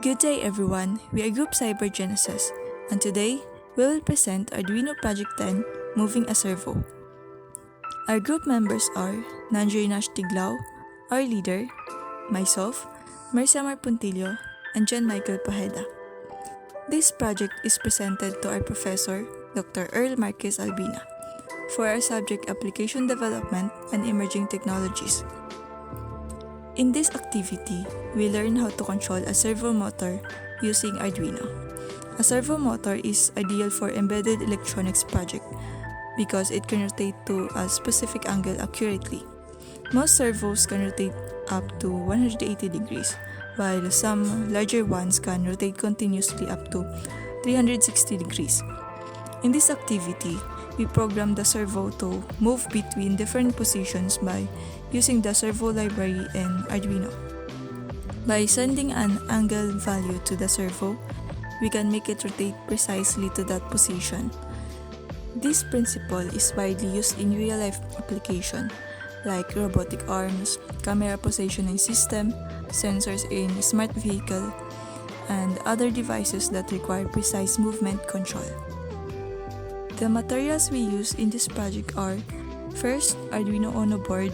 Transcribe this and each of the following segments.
Good day everyone, we are Group Cyber Genesis, and today we will present Arduino Project 10 Moving a Servo. Our group members are Nanjoy Nash Tiglao, our leader, myself, Marcia Marpuntillo, and John Michael Pajeda. This project is presented to our professor, Dr. Earl Marquez Albina, for our subject Application Development and Emerging Technologies. In this activity, we learn how to control a servo motor using Arduino. A servo motor is ideal for embedded electronics project because it can rotate to a specific angle accurately. Most servos can rotate up to 180 degrees, while some larger ones can rotate continuously up to 360 degrees. In this activity, we program the servo to move between different positions by using the servo library in Arduino. By sending an angle value to the servo, we can make it rotate precisely to that position. This principle is widely used in real-life applications like robotic arms, camera positioning system, sensors in smart vehicle, and other devices that require precise movement control. The materials we use in this project are: first, Arduino Uno board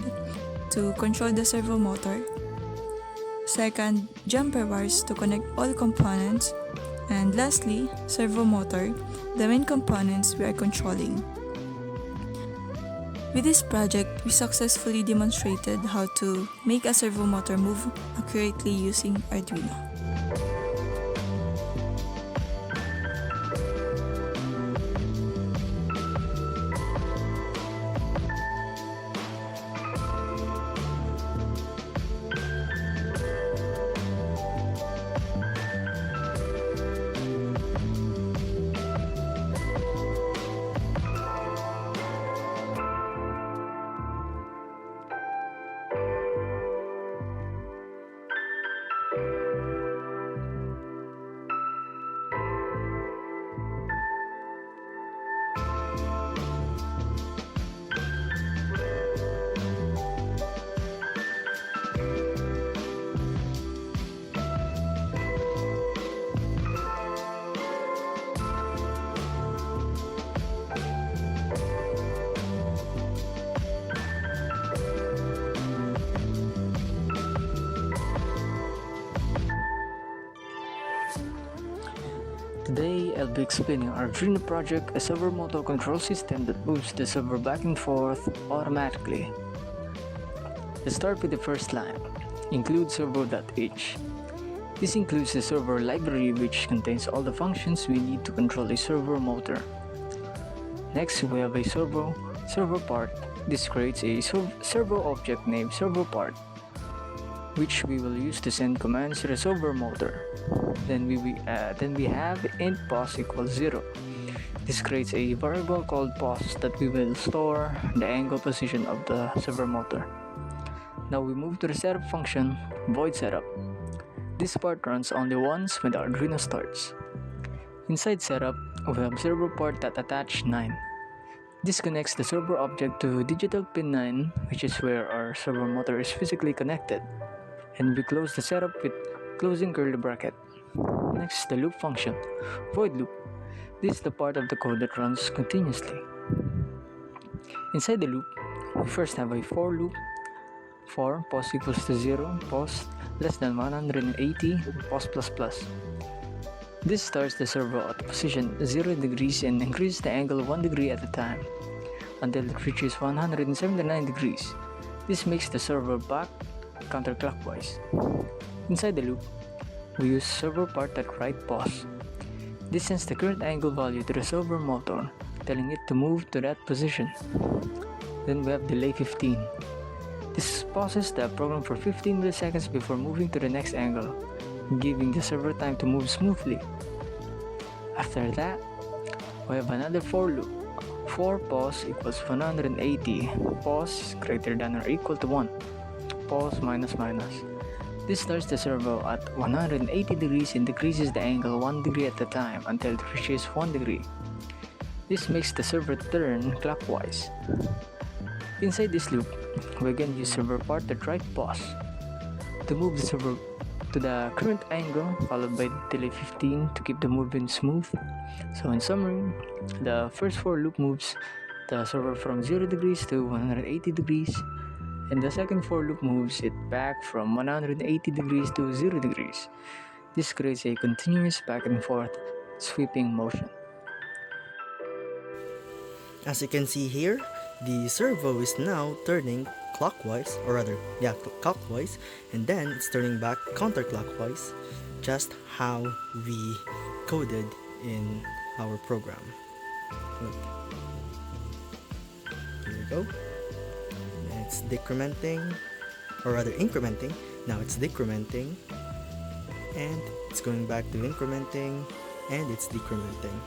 to control the servo motor, second, jumper wires to connect all components, and lastly, servo motor, the main components we are controlling. With this project, we successfully demonstrated how to make a servo motor move accurately using Arduino. Today, I'll be explaining our Arduino project, a servo motor control system that moves the servo back and forth automatically. Let's start with the first line, include servo.h. This includes the servo library, which contains all the functions we need to control a servo motor. Next, we have a servo part. This creates a servo object named servo part, which we will use to send commands to the servo motor. Then we have int pos equals 0. This creates a variable called pos that we will store the angle position of the servo motor. Now we move to the setup function, void setup. This part runs only once when the Arduino starts. Inside setup, we have servo part that attach 9. This connects the servo object to digital pin 9, which is where our servo motor is physically connected. And we close the setup with closing curly bracket. Next, the loop function, void loop. This is the part of the code that runs continuously. Inside the loop, we first have a for loop. For pos equals to 0, pos less than 180, pos plus plus. This starts the servo at position 0 degrees and increases the angle 1 degree at a time until it reaches 179 degrees. This makes the servo back counterclockwise. Inside the loop, we use servo part that write pos. This sends the current angle value to the servo motor, telling it to move to that position. Then we have delay 15. This pauses the program for 15 milliseconds before moving to the next angle, giving the servo time to move smoothly. After that, we have another for loop. For pos equals 180, pos greater than or equal to 1, pos minus minus. This starts the servo at 180 degrees and decreases the angle 1 degree at a time until it reaches 1 degree. This makes the servo turn clockwise. Inside this loop, we again use servo part that write pos. To move the servo to the current angle followed by delay 15 to keep the movement smooth. So in summary, the first for loop moves the server from 0 degrees to 180 degrees, and the second for loop moves it back from 180 degrees to 0 degrees. This creates a continuous back and forth sweeping motion. As you can see here, the servo is now turning clockwise, or rather, yeah, clockwise, and then it's turning back counterclockwise, just how we coded in our program. Look. Here we go. It's decrementing, or rather incrementing. Now it's decrementing, and it's going back to incrementing, and it's decrementing.